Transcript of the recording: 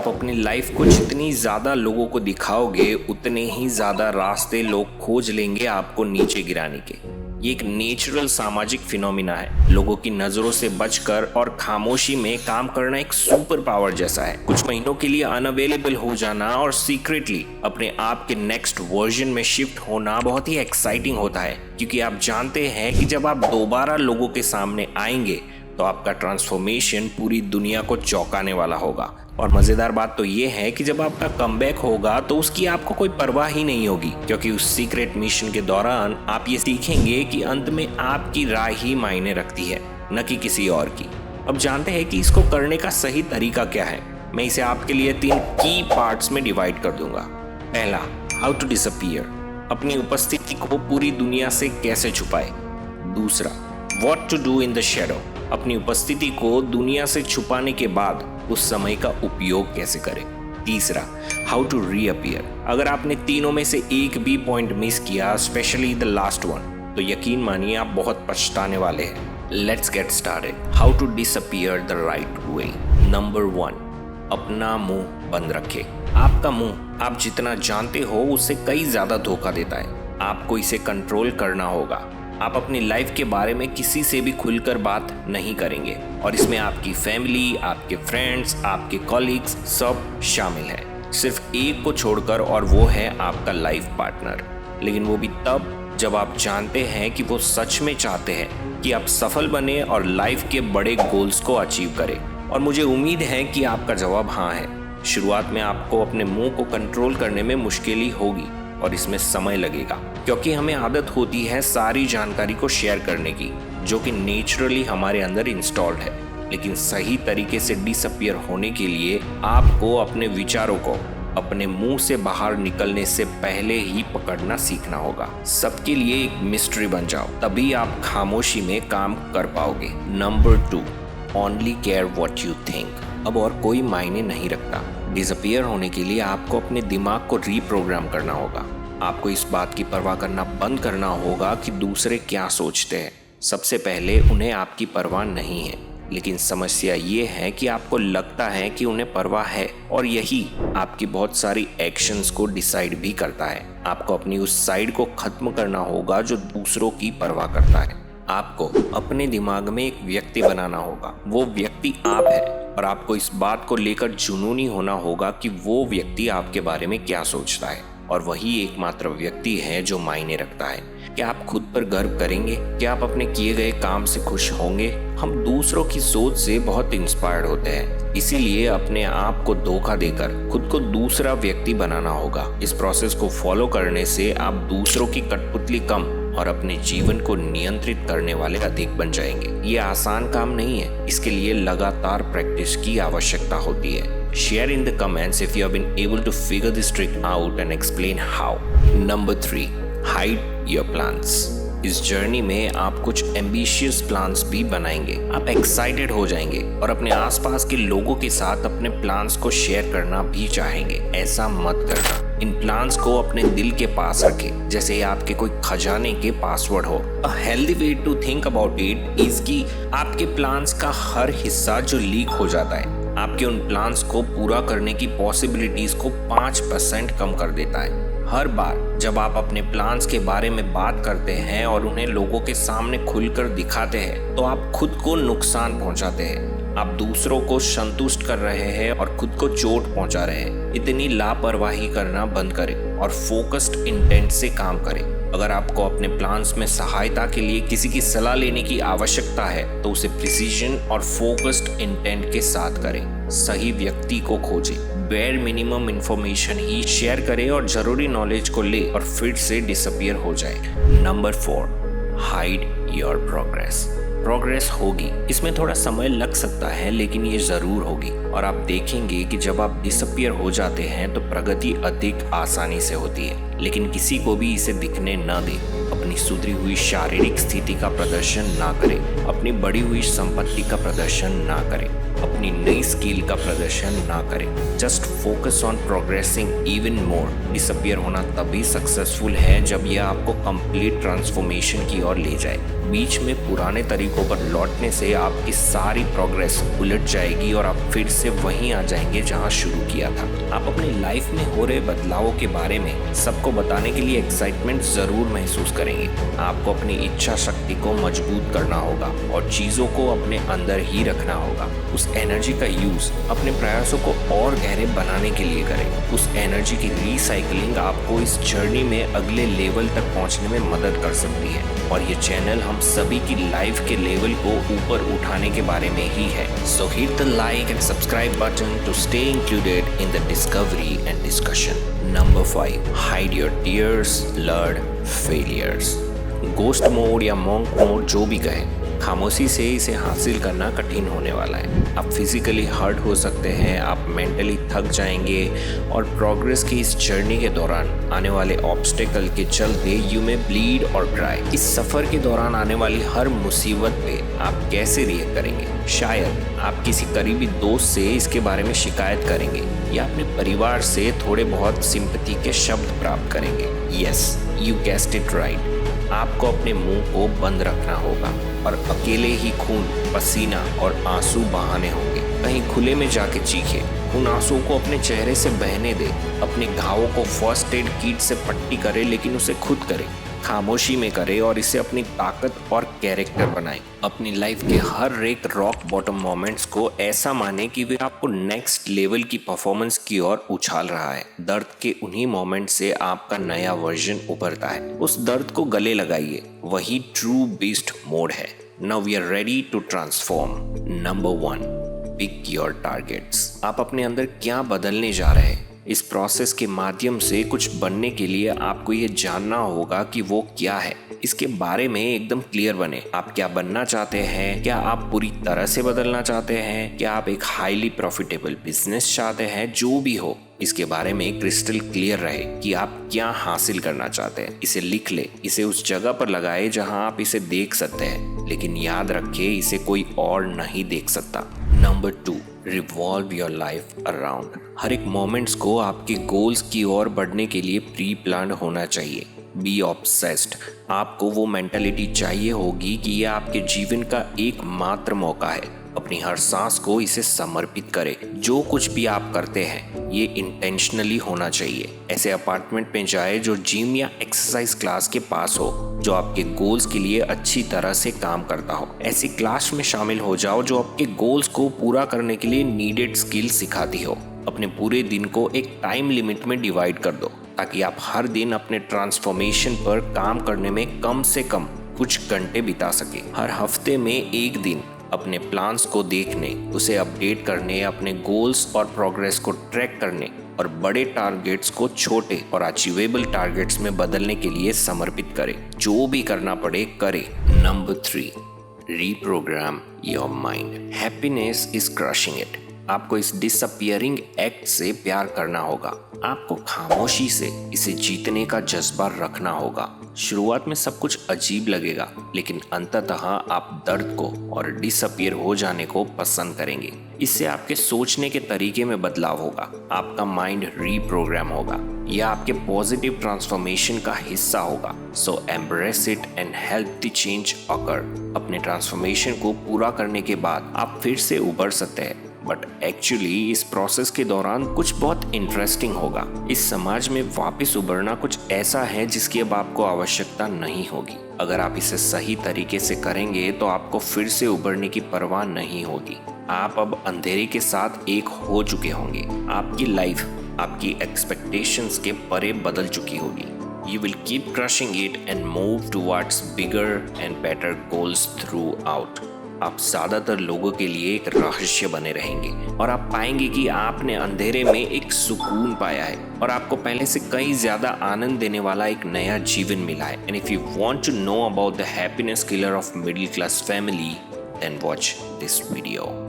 आप अपनी लाइफ को जितनी ज़्यादा लोगों को दिखाओगे उतने ही ज़्यादा रास्ते लोग खोज लेंगे आपको नीचे गिराने के। ये एक नेचुरल सामाजिक फिनोमिना है। लोगों की नज़रों से बचकर और खामोशी में काम करना एक सुपर पावर जैसा है। कुछ महीनों के लिए अनअवेलेबल हो जाना और सीक्रेटली अपने आप के नेक्स्ट वर्जन में शिफ्ट होना बहुत ही एक्साइटिंग होता है, क्योंकि आप जानते हैं कि जब आप दोबारा लोगों के सामने आएंगे तो आपका ट्रांसफॉर्मेशन पूरी दुनिया को चौंकाने वाला होगा। और मज़ेदार बात तो ये है कि जब आपका कमबैक होगा तो उसकी आपको कोई परवाह ही नहीं होगी, क्योंकि उस सीक्रेट मिशन के दौरान आप ये सीखेंगे कि अंत में आपकी राय ही मायने रखती है, न कि किसी और की। अब जानते हैं कि इसको करने का सही तरीका क्या है। मैं इसे आपके लिए 3 की पार्ट्स में डिवाइड कर दूंगा। पहला, हाउ टू डिसअपीयर, अपनी उपस्थिति को पूरी दुनिया से कैसे छुपाए। दूसरा, what to do in the shadow, अपनी उपस्थिति को दुनिया से छुपाने के बाद उस समय का उपयोग कैसे करें। तीसरा, हाउ टू रीअपीयर, अगर आपने तीनों में से एक भी पॉइंट मिस किया, स्पेशली द लास्ट वन, तो यकीन मानिए आप बहुत पछताने वाले हैं। Let's get started. How to disappear the right way. Number 1, अपना मुंह बंद रखें। आपका मुंह आप जितना जानते हो उससे कई ज्यादा धोखा देता है। आपको इसे कंट्रोल करना होगा। आप अपनी लाइफ के बारे में किसी से भी खुलकर बात नहीं करेंगे, और इसमें आपकी फैमिली, आपके फ्रेंड्स, आपके कॉलीग्स सब शामिल है, सिर्फ एक को छोड़कर, और वो है आपका लाइफ पार्टनर। लेकिन वो भी तब जब आप जानते हैं कि वो सच में चाहते हैं कि आप सफल बने और लाइफ के बड़े गोल्स को अचीव करें। और मुझे उम्मीद है कि आपका जवाब हाँ है। शुरुआत में आपको अपने मुंह को कंट्रोल करने में मुश्किल ही होगी और इसमें समय लगेगा, क्योंकि हमें आदत होती है सारी जानकारी को शेयर करने की, जो कि नेचुरली हमारे अंदर इंस्टॉल्ड है। लेकिन सही तरीके से डिसअपीयर होने के लिए आपको अपने विचारों को अपने मुंह से बाहर निकलने से पहले ही पकड़ना सीखना होगा। सबके लिए एक मिस्ट्री बन जाओ, तभी आप खामोशी में काम कर पाओगे। Number 2, only care what you think, अब और कोई मायने नहीं रखता। डिसअपीयर होने के लिए आपको अपने दिमाग को रीप्रोग्राम करना होगा। आपको इस बात की परवाह करना बंद करना होगा कि दूसरे क्या सोचते हैं। सबसे पहले उन्हें आपकी परवाह नहीं है, लेकिन समस्या ये है कि आपको लगता है कि उन्हें परवाह है, और यही आपकी बहुत सारी एक्शंस को डिसाइड भी करता है। आपको अपनी उस साइड को खत्म करना होगा जो दूसरों की परवाह करता है। आपको अपने दिमाग में एक व्यक्ति बनाना होगा। वो व्यक्ति आप है, और आपको इस बात को लेकर जुनूनी होना होगा कि वो व्यक्ति आपके बारे में क्या सोचता है, और वही एकमात्र व्यक्ति है जो मायने रखता है। क्या आप खुद पर गर्व करेंगे? क्या आप अपने किए गए काम से खुश होंगे? हम दूसरों की सोच से बहुत इंस्पायर्ड होते हैं, इसीलिए अपने आप को धोखा देकर खुद को दूसरा व्यक्ति बनाना होगा। इस प्रोसेस को फॉलो करने से आप दूसरों की कठपुतली कम और अपने जीवन को नियंत्रित करने वाले अधिक बन जाएंगे। ये आसान काम नहीं है, इसके लिए लगातार प्रैक्टिस की आवश्यकता होती है। Share in the comments if you have been able to figure this trick out and explain how. Number 3, hide your plans. इस जर्नी में आप कुछ एम्बिशियस प्लान्स भी बनाएंगे। आप एक्साइटेड हो जाएंगे और अपने आसपास के लोगों के साथ अपने प्लान्स को शेयर करना भी चाहेंगे। ऐसा मत करना। इन प्लान्स को अपने दिल के पास रखें, जैसे आपके कोई खजाने के पासवर्ड हो। A healthy way to think about it is कि आपके प्लान्स का हर हिस्सा जो लीक हो जाता है, आपके उन प्लान्स को पूरा करने की पॉसिबिलिटीज को 5% कम कर देता है। हर बार जब आप अपने प्लान्स के बारे में बात करते हैं और उन्हें लोगों के सामने खुलकर दिखाते हैं, तो आप खुद को नुकसान पहुंचाते हैं। आप दूसरों को संतुष्ट कर रहे हैं और खुद को चोट पहुंचा रहे हैं। इतनी लापरवाही करना बंद करें और फोकस्ड इंटेंट से काम करें। अगर आपको अपने प्लान्स में सहायता के लिए किसी की सलाह लेने की आवश्यकता है, तो उसे प्रिसीजन और फोकस्ड इंटेंट के साथ करें। सही व्यक्ति को खोजें, बेयर मिनिमम इंफॉर्मेशन ही शेयर करें और जरूरी नॉलेज को ले और फिर से डिसअपीयर हो जाए। नंबर 4, हाइड योर प्रोग्रेस होगी। इसमें थोड़ा समय लग सकता है, लेकिन ये जरूर होगी, और आप देखेंगे कि जब आप डिसअपीयर हो जाते हैं तो प्रगति अधिक आसानी से होती है। लेकिन किसी को भी इसे दिखने न दें। अपनी सुधरी हुई शारीरिक स्थिति का प्रदर्शन ना करें, अपनी बढ़ी हुई संपत्ति का प्रदर्शन ना करें, अपनी नई स्किल का प्रदर्शन ना करें। Just focus on progressing even more. Disappear होना तभी सक्सेसफुल है जब यह आपको कंप्लीट ट्रांसफॉर्मेशन की ओर ले जाए। बीच में पुराने तरीकों पर लौटने से आपकी सारी प्रोग्रेस उलट जाएगी और आप फिर से से वहीं आ जाएंगे जहां शुरू किया था। आप अपनी लाइफ में हो रहे बदलावों के बारे में सबको बताने के लिए एक्साइटमेंट जरूर महसूस करेंगे। आपको अपनी इच्छा शक्ति को मजबूत करना होगा और चीजों को अपने अंदर ही रखना होगा। उस एनर्जी का यूज अपने प्रयासों को और गहरे बनाने के लिए करें। उस एनर्जी की रिसाइकलिंग आपको इस जर्नी में अगले लेवल तक पहुंचने में मदद कर सकती है। और ये चैनल हम सभी की लाइफ के लेवल को ऊपर उठाने के बारे में ही है। So hit the like and subscribe button to stay included in the discovery and discussion. Number 5, hide your tears, learn failures. Ghost mode या मॉन्क मोड जो भी कहें, खामोशी से इसे हासिल करना कठिन होने वाला है। आप फिजिकली हर्ट हो सकते हैं, आप मेंटली थक जाएंगे और प्रोग्रेस की इस जर्नी के दौरान आने वाले ऑब्स्टेकल के चलते यू में ब्लीड और क्राई। इस सफर के दौरान आने वाली हर मुसीबत पे आप कैसे रिएक्ट करेंगे? शायद आप किसी करीबी दोस्त से इसके बारे में शिकायत करेंगे या अपने परिवार से थोड़े बहुत सिंपैथी के शब्द प्राप्त करेंगे। Yes, you guessed it right. आपको अपने मुंह को बंद रखना होगा और अकेले ही खून, पसीना और आंसू बहाने होंगे। कहीं खुले में जाके चीखे, उन आंसुओं को अपने चेहरे से बहने दे। अपने घावों को फर्स्ट एड किट से पट्टी करे, लेकिन उसे खुद करे, खामोशी में करे और इसे अपनी ताकत और कैरेक्टर बनाए। अपनी लाइफ के हर एक रॉक बॉटम मोमेंट्स को ऐसा माने कि वे आपको नेक्स्ट लेवल की परफॉर्मेंस की ओर उछाल रहा है। दर्द के उन्हीं मोमेंट से आपका नया वर्जन उभरता है। उस दर्द को गले लगाइए, वही ट्रू बीस्ट मोड है। Now we are ready to transform. Number 1, pick your targets. आप अपने अंदर क्या बदलने जा रहे हैं? इस प्रोसेस के माध्यम से कुछ बनने के लिए आपको ये जानना होगा कि वो क्या है। इसके बारे में एकदम क्लियर बने। आप क्या बनना चाहते हैं? क्या आप पूरी तरह से बदलना चाहते हैं? क्या आप एक हाईली प्रॉफिटेबल बिजनेस चाहते हैं? जो भी हो, इसके बारे में क्रिस्टल क्लियर रहे कि आप क्या हासिल करना चाहते हैं। इसे लिख ले, इसे उस जगह पर लगाए जहां आप इसे देख सकते हैं, लेकिन याद रखिए इसे कोई और नहीं देख सकता। Number 2, revolve your life around. हर एक मोमेंट्स को आपके गोल्स की ओर बढ़ने के लिए प्री प्लान होना चाहिए। Be obsessed. आपको वो मेंटालिटी चाहिए होगी कि यह आपके जीवन का एकमात्र मौका है। अपनी हर सांस को इसे समर्पित करें। जो कुछ भी आप करते हैं ये इंटेंशनली होना चाहिए। ऐसे अपार्टमेंट में जाए जो जिम या एक्सरसाइज क्लास के पास हो, जो आपके गोल्स के लिए अच्छी तरह से काम करता हो। ऐसी क्लास में शामिल हो जाओ जो आपके गोल्स को पूरा करने के लिए नीडेड स्किल सिखाती हो। अपने पूरे दिन को एक टाइम लिमिट में डिवाइड कर दो ताकि आप हर दिन अपने ट्रांसफॉर्मेशन पर काम करने में कम से कम कुछ घंटे बिता सके। हर हफ्ते में एक दिन अपने प्लान्स को देखने, उसे अपडेट करने, अपने गोल्स और प्रोग्रेस को ट्रैक करने और बड़े टारगेट्स को छोटे और अचीवेबल टारगेट्स में बदलने के लिए समर्पित करें। जो भी करना पड़े करें। Number 3, reprogram your mind. Happiness is crushing it. आपको इस डिसअपियरिंग एक्ट से प्यार करना होगा। आपको खामोशी से इसे जीतने का जज्बा रखना होगा। शुरुआत में सब कुछ अजीब लगेगा, लेकिन अंततः आप दर्द को और डिसअपियर हो जाने को पसंद करेंगे। इससे आपके सोचने के तरीके में बदलाव होगा। आपका माइंड रीप्रोग्राम होगा। यह आपके पॉजिटिव ट्रांसफॉर्मेशन का हिस्सा होगा। So embrace it and help the change occur. अपने ट्रांसफॉर्मेशन को पूरा करने के बाद आप फिर से उभर सकते हैं। बट एक्चुअली इस प्रोसेस के दौरान कुछ बहुत इंटरेस्टिंग होगा। इस समाज में वापस उभरना कुछ ऐसा है जिसकी अब आपको आवश्यकता नहीं होगी। अगर आप इसे सही तरीके से करेंगे तो आपको फिर से उभरने की परवाह नहीं होगी। आप अब अंधेरे के साथ एक हो चुके होंगे। आपकी लाइफ आपकी एक्सपेक्टेशंस के परे बदल चुकी होगी। You will keep crushing it and move towards bigger and better goals throughout. आप ज्यादातर लोगों के लिए एक रहस्य बने रहेंगे और आप पाएंगे कि आपने अंधेरे में एक सुकून पाया है और आपको पहले से कई ज्यादा आनंद देने वाला एक नया जीवन मिला है। And if you want to know about the happiness killer of middle class family, then watch this video.